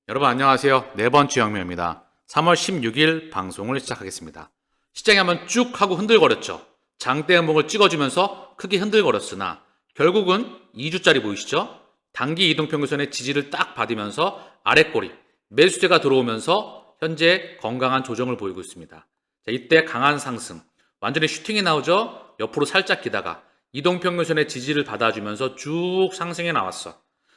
여러분 안녕하세요. 네 번째 영명입니다. 3월 16일 방송을 시작하겠습니다. 시장이 한번 쭉 하고 흔들거렸죠. 장대 음봉을 찍어주면서 크게 흔들거렸으나 결국은 2주짜리 보이시죠? 단기 이동평균선의 지지를 딱 받으면서 아랫꼬리, 매수세가 들어오면서 현재 건강한 조정을 보이고 있습니다. 자, 이때 강한 상승, 완전히 슈팅이 나오죠? 옆으로 살짝 기다가 이동평균선의 지지를 받아주면서 쭉 상승해 나왔어.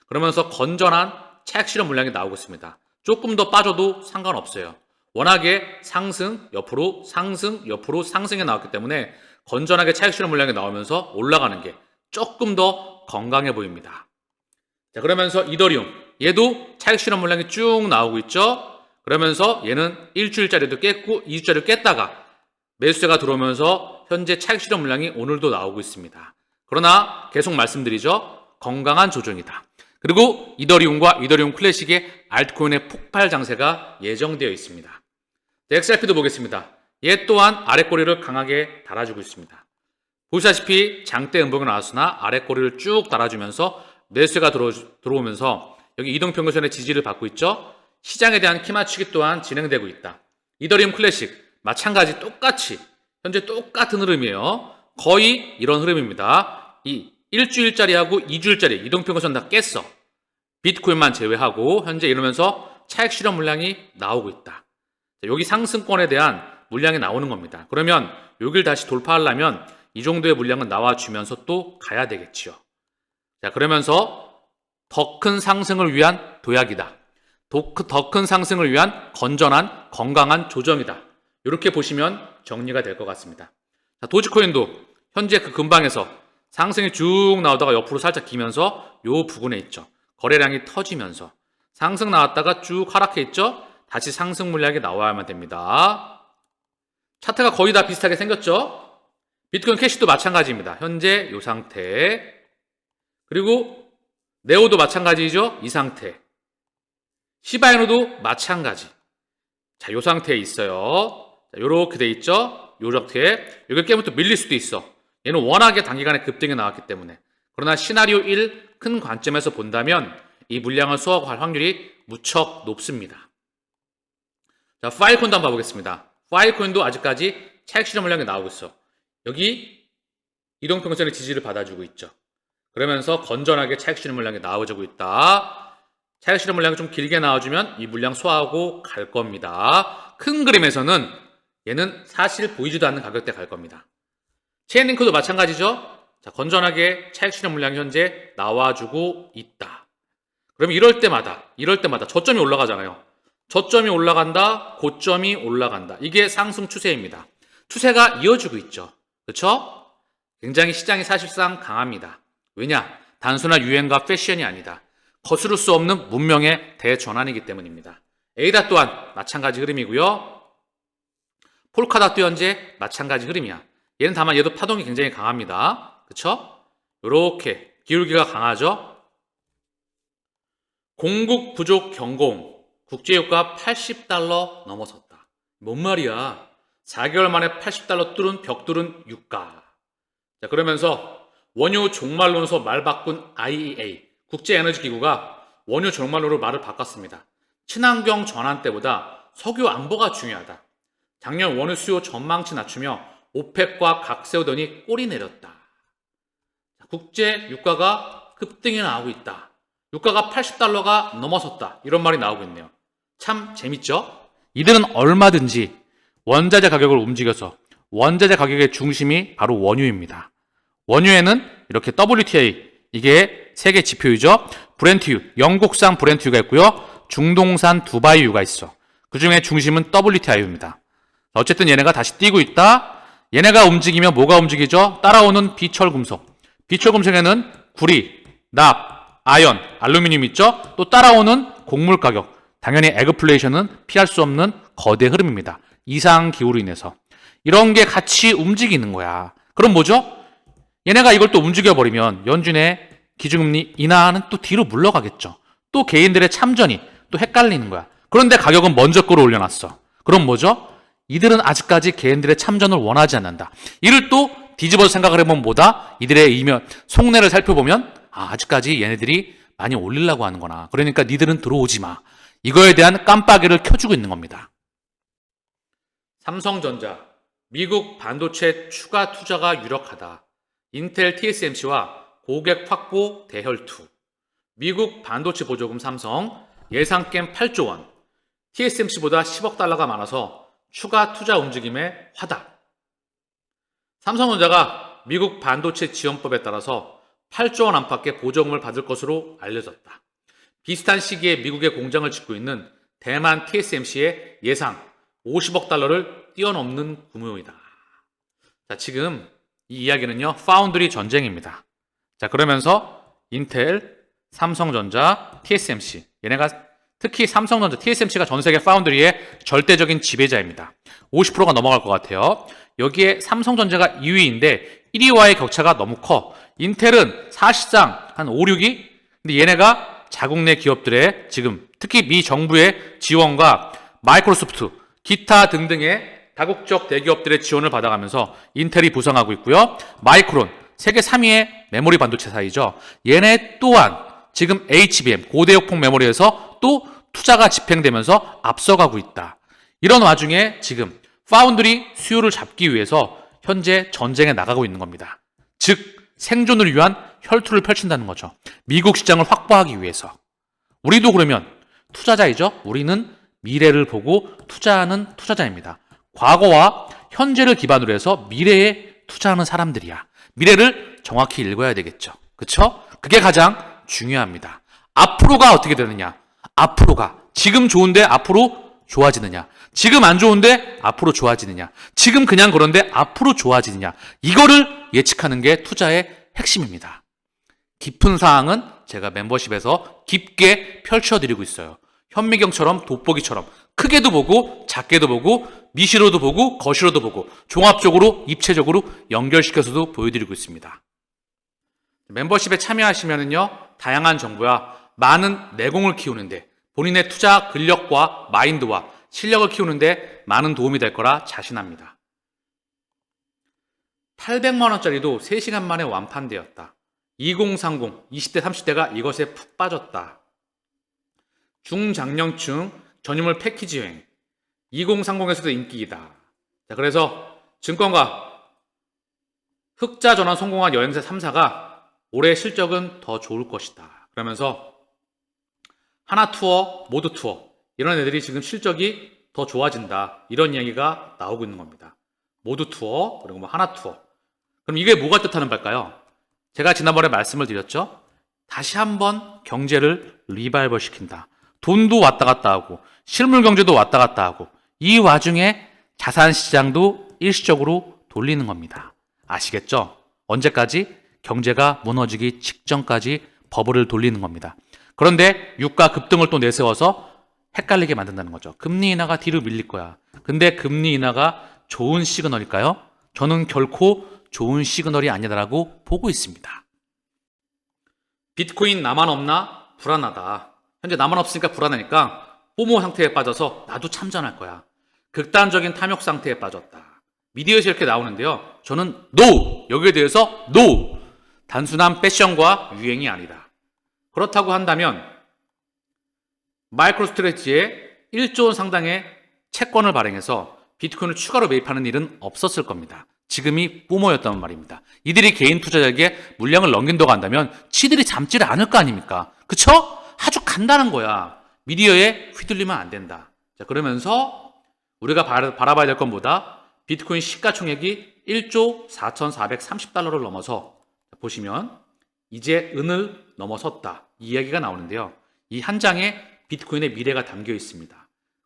그러면서 건전한 차익 실현 물량이 나오고 있습니다. 조금 더 빠져도 상관없어요. 워낙에 상승, 옆으로 상승, 옆으로 상승이 나왔기 때문에 건전하게 차익 실현 물량이 나오면서 올라가는 게 조금 더 건강해 보입니다. 자, 그러면서 이더리움, 얘도 차익 실현 물량이 쭉 나오고 있죠. 그러면서 얘는 일주일짜리도 깼고 2주짜리도 깼다가 매수세가 들어오면서 현재 차익 실현 물량이 오늘도 나오고 있습니다. 그러나 계속 말씀드리죠. 건강한 조정이다. 그리고 이더리움과 이더리움 클래식의 알트코인의 폭발 장세가 예정되어 있습니다. XRP도 보겠습니다. 얘 또한 아랫꼬리를 강하게 달아주고 있습니다. 보시다시피 장대 음봉이 나왔으나 아랫꼬리를 쭉 달아주면서 매수세가 들어오면서 여기 이동평균선의 지지를 받고 있죠. 시장에 대한 키 맞추기 또한 진행되고 있다. 이더리움 클래식 마찬가지 똑같이 현재 똑같은 흐름이에요. 거의 이런 흐름입니다. 이 일주일짜리하고 2주일짜리 이동평균선 다 깼어. 비트코인만 제외하고 현재 이러면서 차익 실현 물량이 나오고 있다. 여기 상승권에 대한 물량이 나오는 겁니다. 그러면 여기를 다시 돌파하려면 이 정도의 물량은 나와주면서 또 가야 되겠지요. 자, 그러면서 더 큰 상승을 위한 도약이다. 더 큰 상승을 위한 건전한 건강한 조정이다. 이렇게 보시면 정리가 될 것 같습니다. 자, 도지코인도 현재 그 근방에서 상승이 쭉 나오다가 옆으로 살짝 기면서 요 부근에 있죠. 거래량이 터지면서 상승 나왔다가 쭉 하락해 있죠. 다시 상승 물량이 나와야만 됩니다. 차트가 거의 다 비슷하게 생겼죠. 비트코인 캐시도 마찬가지입니다. 현재 이 상태. 그리고 네오도 마찬가지죠. 이 상태. 시바이누도 마찬가지. 자, 이 상태에 있어요. 자, 요렇게 돼 있죠. 요 상태에 여기 깨면 또 밀릴 수도 있어. 얘는 워낙에 단기간에 급등이 나왔기 때문에. 그러나 시나리오 1 큰 관점에서 본다면 이 물량을 소화할 확률이 무척 높습니다. 자, 파일코인도 한번 봐보겠습니다. 파일코인도 아직까지 차익 실현 물량이 나오고 있어. 여기 이동평균선의 지지를 받아주고 있죠. 그러면서 건전하게 차익 실현 물량이 나와주고 있다. 차익 실현 물량이 좀 길게 나와주면 이 물량 소화하고 갈 겁니다. 큰 그림에서는 얘는 사실 보이지도 않는 가격대 갈 겁니다. 체인링크도 마찬가지죠. 자, 건전하게 차익 실현 물량이 현재 나와주고 있다. 그럼 이럴 때마다 저점이 올라가잖아요. 저점이 올라간다, 고점이 올라간다. 이게 상승 추세입니다. 추세가 이어지고 있죠. 그렇죠? 굉장히 시장이 사실상 강합니다. 왜냐? 단순한 유행과 패션이 아니다. 거스를 수 없는 문명의 대전환이기 때문입니다. 에이다 또한 마찬가지 흐름이고요. 폴카닷도 현재 마찬가지 흐름이야. 얘는 다만 얘도 파동이 굉장히 강합니다. 그쵸? 요렇게 기울기가 강하죠? 공급 부족 경고음, 국제유가 $80 넘어섰다. 뭔 말이야? 4개월 만에 $80 뚫은 벽 뚫은 유가. 자, 그러면서 원유 종말론서 말 바꾼 IEA, 국제에너지기구가 원유 종말론으로 말을 바꿨습니다. 친환경 전환 때보다 석유 안보가 중요하다. 작년 원유 수요 전망치 낮추며 오펙과 각 세우더니 꼬리 내렸다. 국제 유가가 급등이 나오고 있다. 유가가 $80가 넘어섰다. 이런 말이 나오고 있네요. 참 재밌죠? 이들은 얼마든지 원자재 가격을 움직여서 원자재 가격의 중심이 바로 원유입니다. 원유에는 이렇게 WTI, 이게 세계 지표유죠. 브렌트유, 영국산 브렌트유가 있고요. 중동산 두바이유가 있어. 그 중에 중심은 WTI유입니다. 어쨌든 얘네가 다시 뛰고 있다. 얘네가 움직이면 뭐가 움직이죠? 따라오는 비철금속. 비철금속에는 구리, 납, 아연, 알루미늄 있죠? 또 따라오는 곡물 가격. 당연히 에그플레이션은 피할 수 없는 거대 흐름입니다. 이상기후로 인해서. 이런 게 같이 움직이는 거야. 그럼 뭐죠? 얘네가 이걸 또 움직여버리면 연준의 기준금리 인하는 또 뒤로 물러가겠죠. 또 개인들의 참전이 또 헷갈리는 거야. 그런데 가격은 먼저 끌어올려놨어. 그럼 뭐죠? 이들은 아직까지 개인들의 참전을 원하지 않는다. 이를 또 뒤집어서 생각을 해보면 뭐다? 이들의 이면 속내를 살펴보면 아직까지 얘네들이 많이 올리려고 하는구나. 그러니까 니들은 들어오지 마. 이거에 대한 깜빡이를 켜주고 있는 겁니다. 삼성전자, 미국 반도체 추가 투자가 유력하다. 인텔 TSMC와 고객 확보 대혈투. 미국 반도체 보조금 삼성 예상겜 8조 원. TSMC보다 10억 달러가 많아서 추가 투자 움직임에 화답. 삼성전자가 미국 반도체 지원법에 따라서 8조 원 안팎의 보조금을 받을 것으로 알려졌다. 비슷한 시기에 미국에 공장을 짓고 있는 대만 TSMC의 예상 50억 달러를 뛰어넘는 규모이다. 자, 지금 이 이야기는요, 파운드리 전쟁입니다. 자, 그러면서 인텔, 삼성전자, TSMC, 얘네가 특히 삼성전자, TSMC가 전 세계 파운드리의 절대적인 지배자입니다. 50%가 넘어갈 것 같아요. 여기에 삼성전자가 2위인데 1위와의 격차가 너무 커. 인텔은 사실상 한 5, 6위? 근데 얘네가 자국 내 기업들의 지금 특히 미 정부의 지원과 마이크로소프트, 기타 등등의 다국적 대기업들의 지원을 받아가면서 인텔이 부상하고 있고요. 마이크론, 세계 3위의 메모리 반도체 사이죠. 얘네 또한 지금 HBM, 고대역폭 메모리에서 또 투자가 집행되면서 앞서가고 있다. 이런 와중에 지금 파운드리 수요를 잡기 위해서 현재 전쟁에 나가고 있는 겁니다. 즉 생존을 위한 혈투를 펼친다는 거죠. 미국 시장을 확보하기 위해서. 우리도 그러면 투자자이죠. 우리는 미래를 보고 투자하는 투자자입니다. 과거와 현재를 기반으로 해서 미래에 투자하는 사람들이야. 미래를 정확히 읽어야 되겠죠. 그쵸? 그게 가장 중요합니다. 앞으로가 어떻게 되느냐? 앞으로가 지금 좋은데 앞으로 좋아지느냐? 지금 안 좋은데 앞으로 좋아지느냐? 지금 그냥 그런데 앞으로 좋아지느냐? 이거를 예측하는 게 투자의 핵심입니다. 깊은 사항은 제가 멤버십에서 깊게 펼쳐드리고 있어요. 현미경처럼 돋보기처럼 크게도 보고 작게도 보고 미시로도 보고 거시로도 보고 종합적으로 입체적으로 연결시켜서도 보여드리고 있습니다. 멤버십에 참여하시면은요, 다양한 정보야 많은 내공을 키우는데 본인의 투자 근력과 마인드와 실력을 키우는데 많은 도움이 될 거라 자신합니다. 800만 원짜리도 3시간 만에 완판되었다. 2030, 20대, 30대가 이것에 푹 빠졌다. 중장년층 전유물 패키지 여행 2030에서도 인기이다. 자, 그래서 증권가 흑자 전환 성공한 여행사 3사가 올해 실적은 더 좋을 것이다. 그러면서 하나투어, 모두투어 이런 애들이 지금 실적이 더 좋아진다. 이런 이야기가 나오고 있는 겁니다. 모두투어 그리고 뭐 하나투어. 그럼 이게 뭐가 뜻하는 바일까요? 제가 지난번에 말씀을 드렸죠. 다시 한번 경제를 리바이벌 시킨다. 돈도 왔다 갔다 하고 실물 경제도 왔다 갔다 하고 이 와중에 자산 시장도 일시적으로 돌리는 겁니다. 아시겠죠? 언제까지? 경제가 무너지기 직전까지 버블을 돌리는 겁니다. 그런데 유가 급등을 또 내세워서 헷갈리게 만든다는 거죠. 금리 인하가 뒤로 밀릴 거야. 근데 금리 인하가 좋은 시그널일까요? 저는 결코 좋은 시그널이 아니다라고 보고 있습니다. 비트코인 나만 없나? 불안하다. 현재 나만 없으니까 불안하니까 포모 상태에 빠져서 나도 참전할 거야. 극단적인 탐욕 상태에 빠졌다. 미디어에서 이렇게 나오는데요. 저는 NO! 여기에 대해서 NO! 단순한 패션과 유행이 아니다. 그렇다고 한다면 마이크로스트레치에 1조 원 상당의 채권을 발행해서 비트코인을 추가로 매입하는 일은 없었을 겁니다. 지금이 뿜어였단 말입니다. 이들이 개인 투자자에게 물량을 넘긴다고 한다면 지들이 잠지를 않을 거 아닙니까? 그쵸? 아주 간단한 거야. 미디어에 휘둘리면 안 된다. 자, 그러면서 우리가 바라봐야 될 것보다 비트코인 시가총액이 1조 4,430달러를 넘어서 보시면 이제 은을 넘어섰다. 이 이야기가 나오는데요. 이 한 장에 비트코인의 미래가 담겨 있습니다.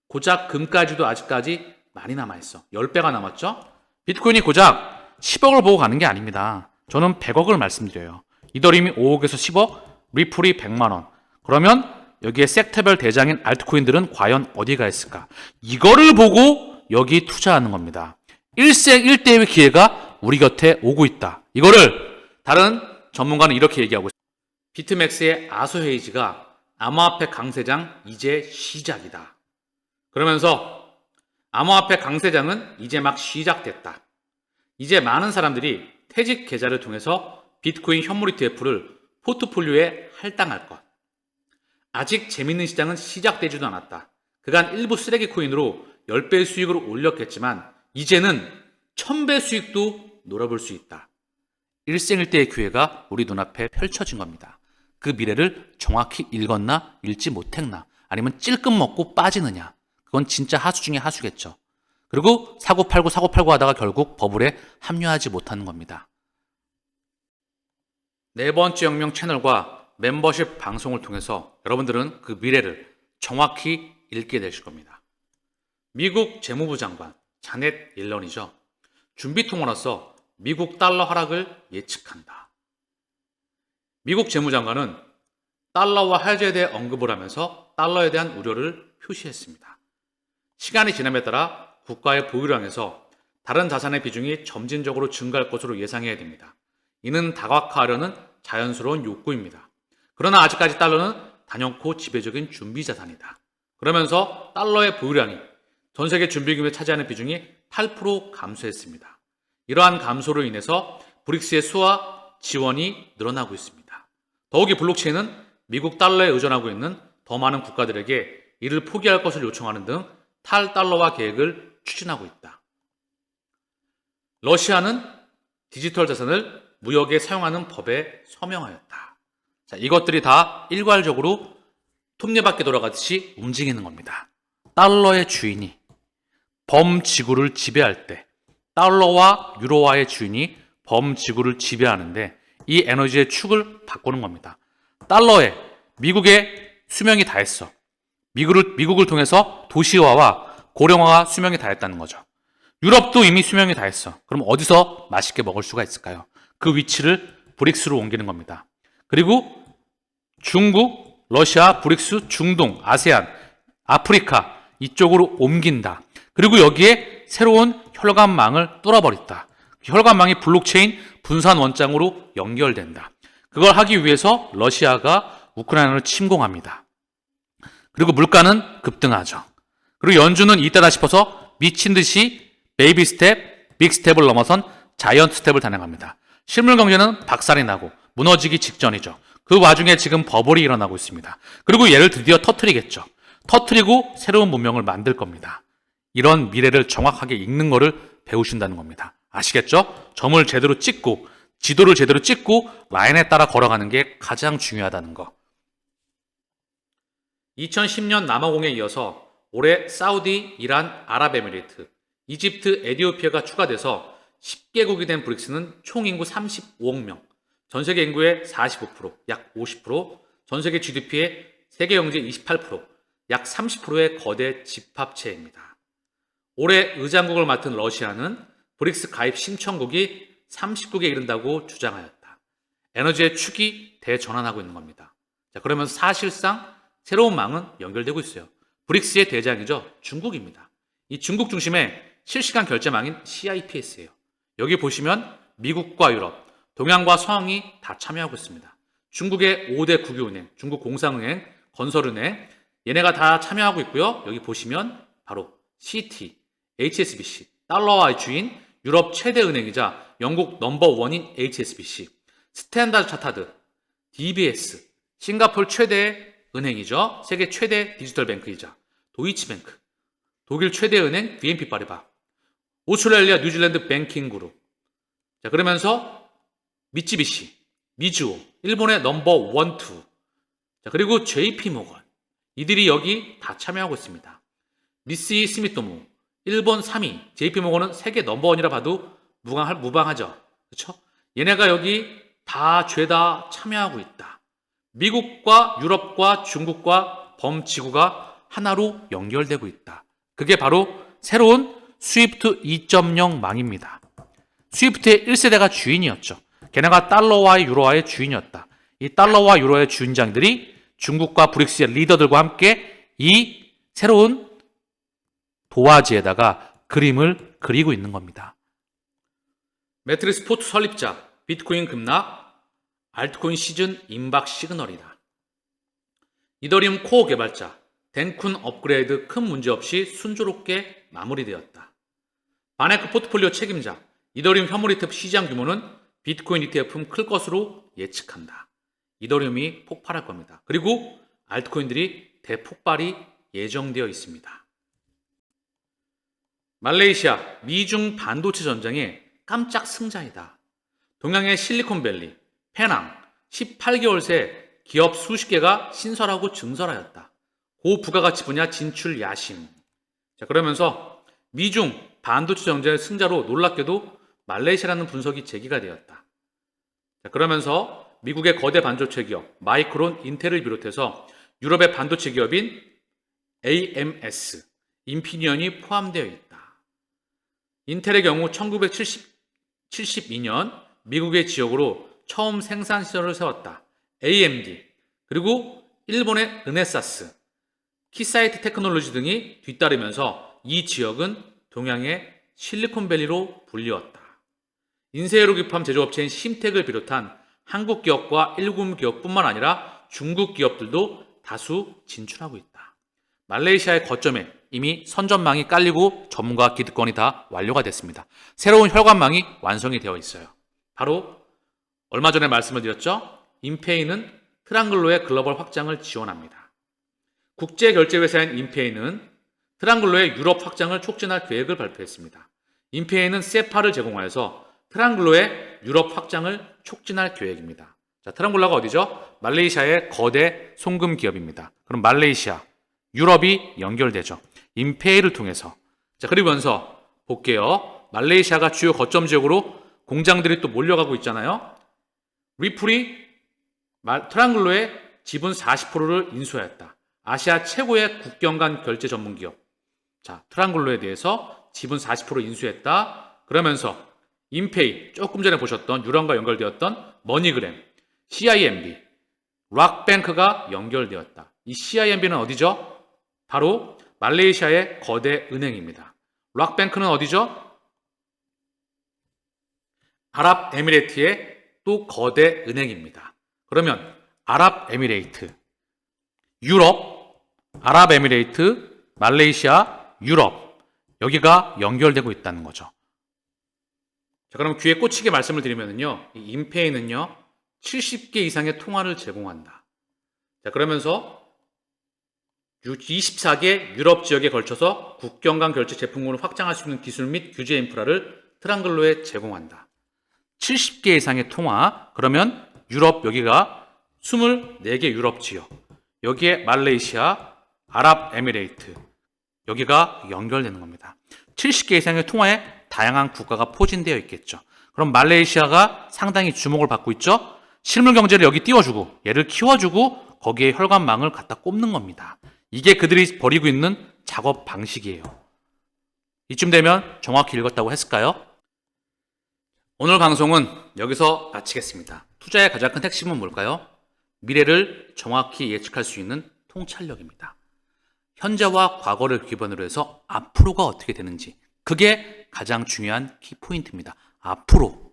고작 금까지도 아직까지 많이 남아있어. 10배가 남았죠? 비트코인이 고작 10억을 보고 가는 게 아닙니다. 저는 100억을 말씀드려요. 이더리움이 5억에서 10억, 리플이 100만 원. 그러면 여기에 섹터별 대장인 알트코인들은 과연 어디가 있을까? 이거를 보고 여기 투자하는 겁니다. 일생일대의 기회가 우리 곁에 오고 있다. 이거를 다른 전문가는 이렇게 얘기하고 있습니다. 비트맥스의 아소 헤이지가 암호화폐 강세장 이제 시작이다. 그러면서 암호화폐 강세장은 이제 막 시작됐다. 이제 많은 사람들이 퇴직 계좌를 통해서 비트코인 현물 ETF를 포트폴리오에 할당할 것. 아직 재밌는 시장은 시작되지도 않았다. 그간 일부 쓰레기 코인으로 10배 수익을 올렸겠지만 이제는 1000배 수익도 노려볼 수 있다. 일생일대의 기회가 우리 눈앞에 펼쳐진 겁니다. 그 미래를 정확히 읽었나 읽지 못했나 아니면 찔끔 먹고 빠지느냐, 그건 진짜 하수 중에 하수겠죠. 그리고 사고팔고 하다가 결국 버블에 합류하지 못하는 겁니다. 네 번째 혁명 채널과 멤버십 방송을 통해서 여러분들은 그 미래를 정확히 읽게 되실 겁니다. 미국 재무부 장관 자넷 옐런이죠. 준비통화로서 미국 달러 하락을 예측한다. 미국 재무장관은 달러와 화제에 대해 언급을 하면서 달러에 대한 우려를 표시했습니다. 시간이 지남에 따라 국가의 보유량에서 다른 자산의 비중이 점진적으로 증가할 것으로 예상해야 됩니다. 이는 다각화하려는 자연스러운 욕구입니다. 그러나 아직까지 달러는 단연코 지배적인 준비자산이다. 그러면서 달러의 보유량이 전 세계 준비금에 차지하는 비중이 8% 감소했습니다. 이러한 감소로 인해서 브릭스의 수와 지원이 늘어나고 있습니다. 더욱이 블록체인은 미국 달러에 의존하고 있는 더 많은 국가들에게 이를 포기할 것을 요청하는 등 탈달러화 계획을 추진하고 있다. 러시아는 디지털 자산을 무역에 사용하는 법에 서명하였다. 자, 이것들이 다 일괄적으로 톱니바퀴 돌아가듯이 움직이는 겁니다. 달러의 주인이 범지구를 지배할 때, 달러와 유로화의 주인이 범지구를 지배하는데 이 에너지의 축을 바꾸는 겁니다. 달러에 미국의 수명이 다했어. 미국을 통해서 도시화와 고령화가 수명이 다했다는 거죠. 유럽도 이미 수명이 다했어. 그럼 어디서 맛있게 먹을 수가 있을까요? 그 위치를 브릭스로 옮기는 겁니다. 그리고 중국, 러시아, 브릭스, 중동, 아세안, 아프리카 이쪽으로 옮긴다. 그리고 여기에 새로운 혈관망을 뚫어버렸다. 혈관망이 블록체인 분산 원장으로 연결된다. 그걸 하기 위해서 러시아가 우크라이나를 침공합니다. 그리고 물가는 급등하죠. 그리고 연준은 이때다 싶어서 미친 듯이 베이비 스텝, 빅 스텝을 넘어선 자이언트 스텝을 단행합니다. 실물 경제는 박살이 나고 무너지기 직전이죠. 그 와중에 지금 버블이 일어나고 있습니다. 그리고 얘를 드디어 터트리겠죠. 터트리고 새로운 문명을 만들 겁니다. 이런 미래를 정확하게 읽는 거를 배우신다는 겁니다. 아시겠죠? 점을 제대로 찍고 지도를 제대로 찍고 라인에 따라 걸어가는 게 가장 중요하다는 거. 2010년 남아공에 이어서 올해 사우디, 이란, 아랍에미리트, 이집트, 에티오피아가 추가돼서 10개국이 된 브릭스는 총 인구 35억 명, 전 세계 인구의 45%, 약 50%, 전 세계 GDP의 세계 경제 28%, 약 30%의 거대 집합체입니다. 올해 의장국을 맡은 러시아는 브릭스 가입 신청국이 30국에 이른다고 주장하였다. 에너지의 축이 대전환하고 있는 겁니다. 자, 그러면 사실상 새로운 망은 연결되고 있어요. 브릭스의 대장이죠. 중국입니다. 이 중국 중심의 실시간 결제망인 CIPS예요. 여기 보시면 미국과 유럽, 동양과 서양이 다 참여하고 있습니다. 중국의 5대 국유은행, 중국공상은행, 건설은행, 얘네가 다 참여하고 있고요. 여기 보시면 바로 CT, HSBC, 달러와의 주인, 유럽 최대 은행이자 영국 넘버원인 HSBC, 스탠다드 차타드, DBS, 싱가포르 최대 은행이죠. 세계 최대 디지털 뱅크이자 도이치뱅크, 독일 최대 은행 BNP 파리바, 오스트레일리아 뉴질랜드 뱅킹 그룹. 자, 그러면서 미쯔비시, 미즈호, 일본의 넘버 원, 투. 자, 그리고 JP 모건. 이들이 여기 다 참여하고 있습니다. 미쓰이 스미토모, 일본 3위, JP 모건은 세계 넘버원이라 봐도 무방하죠. 그렇죠? 얘네가 여기 다 죄다 참여하고 있다. 미국과 유럽과 중국과 범지구가 하나로 연결되고 있다. 그게 바로 새로운 스위프트 2.0 망입니다. 스위프트의 1세대가 주인이었죠. 걔네가 달러와 유로화의 주인이었다. 이 달러와 유로화의 주인장들이 중국과 브릭스의 리더들과 함께 이 새로운 도화지에다가 그림을 그리고 있는 겁니다. 매트릭스 포트 설립자, 비트코인 급락, 알트코인 시즌 임박 시그널이다. 이더리움 코어 개발자, 댄쿤 업그레이드 큰 문제 없이 순조롭게 마무리되었다. 바네크 포트폴리오 책임자, 이더리움 현물 ETF 시장 규모는 비트코인 ETF는 클 것으로 예측한다. 이더리움이 폭발할 겁니다. 그리고 알트코인들이 대폭발이 예정되어 있습니다. 말레이시아 미중 반도체 전쟁의 깜짝 승자이다. 동양의 실리콘밸리, 페낭 18개월 새 기업 수십 개가 신설하고 증설하였다. 고부가가치 분야 진출 야심. 자, 그러면서 미중 반도체 전쟁의 승자로 놀랍게도 말레이시아라는 분석이 제기가 되었다. 자, 그러면서 미국의 거대 반도체 기업 마이크론, 인텔을 비롯해서 유럽의 반도체 기업인 AMS, 인피니언이 포함되어 있다. 인텔의 경우 1972년 미국의 지역으로 처음 생산 시설을 세웠다. AMD, 그리고 일본의 르네사스, 키사이트 테크놀로지 등이 뒤따르면서 이 지역은 동양의 실리콘밸리로 불리웠다. 인쇄회로 기판 제조업체인 심텍을 비롯한 한국 기업과 일본 기업뿐만 아니라 중국 기업들도 다수 진출하고 있다. 말레이시아의 거점에 이미 선전망이 깔리고 전문가 기득권이 다 완료가 됐습니다. 새로운 혈관망이 완성이 되어 있어요. 바로 얼마 전에 말씀을 드렸죠. 인페이는 트랑글로의 글로벌 확장을 지원합니다. 국제결제회사인 인페이는 트랑글로의 유럽 확장을 촉진할 계획을 발표했습니다. 인페이는 세파를 제공하여서 트랑글로의 유럽 확장을 촉진할 계획입니다. 자, 트랑글로가 어디죠? 말레이시아의 거대 송금 기업입니다. 그럼 말레이시아, 유럽이 연결되죠. 인페이를 통해서. 자, 그러면서 볼게요. 말레이시아가 주요 거점 지역으로 공장들이 또 몰려가고 있잖아요. 리플이 트랑글로의 지분 40%를 인수하였다. 아시아 최고의 국경 간 결제 전문 기업. 자, 트랑글로에 대해서 지분 40% 인수했다. 그러면서 인페이, 조금 전에 보셨던 유럽과 연결되었던 머니그램, CIMB, 락뱅크가 연결되었다. 이 CIMB는 어디죠? 바로 말레이시아의 거대 은행입니다. 락뱅크는 어디죠? 아랍에미레이트의 또 거대 은행입니다. 그러면 아랍에미레이트, 유럽, 아랍에미레이트, 말레이시아, 유럽, 여기가 연결되고 있다는 거죠. 자, 그럼 귀에 꽂히게 말씀을 드리면요, 이 인페이는요 70개 이상의 통화를 제공한다. 자, 그러면서 24개 유럽 지역에 걸쳐서 국경 간 결제 제품군을 확장할 수 있는 기술 및 규제 인프라를 트랑글로에 제공한다. 70개 이상의 통화, 그러면 유럽 여기가 24개 유럽 지역, 여기에 말레이시아, 아랍에미레이트, 여기가 연결되는 겁니다. 70개 이상의 통화에 다양한 국가가 포진되어 있겠죠. 그럼 말레이시아가 상당히 주목을 받고 있죠. 실물 경제를 여기 띄워주고 얘를 키워주고 거기에 혈관망을 갖다 꼽는 겁니다. 이게 그들이 벌이고 있는 작업 방식이에요. 이쯤 되면 정확히 읽었다고 했을까요? 오늘 방송은 여기서 마치겠습니다. 투자의 가장 큰 핵심은 뭘까요? 미래를 정확히 예측할 수 있는 통찰력입니다. 현재와 과거를 기반으로 해서 앞으로가 어떻게 되는지, 그게 가장 중요한 키포인트입니다. 앞으로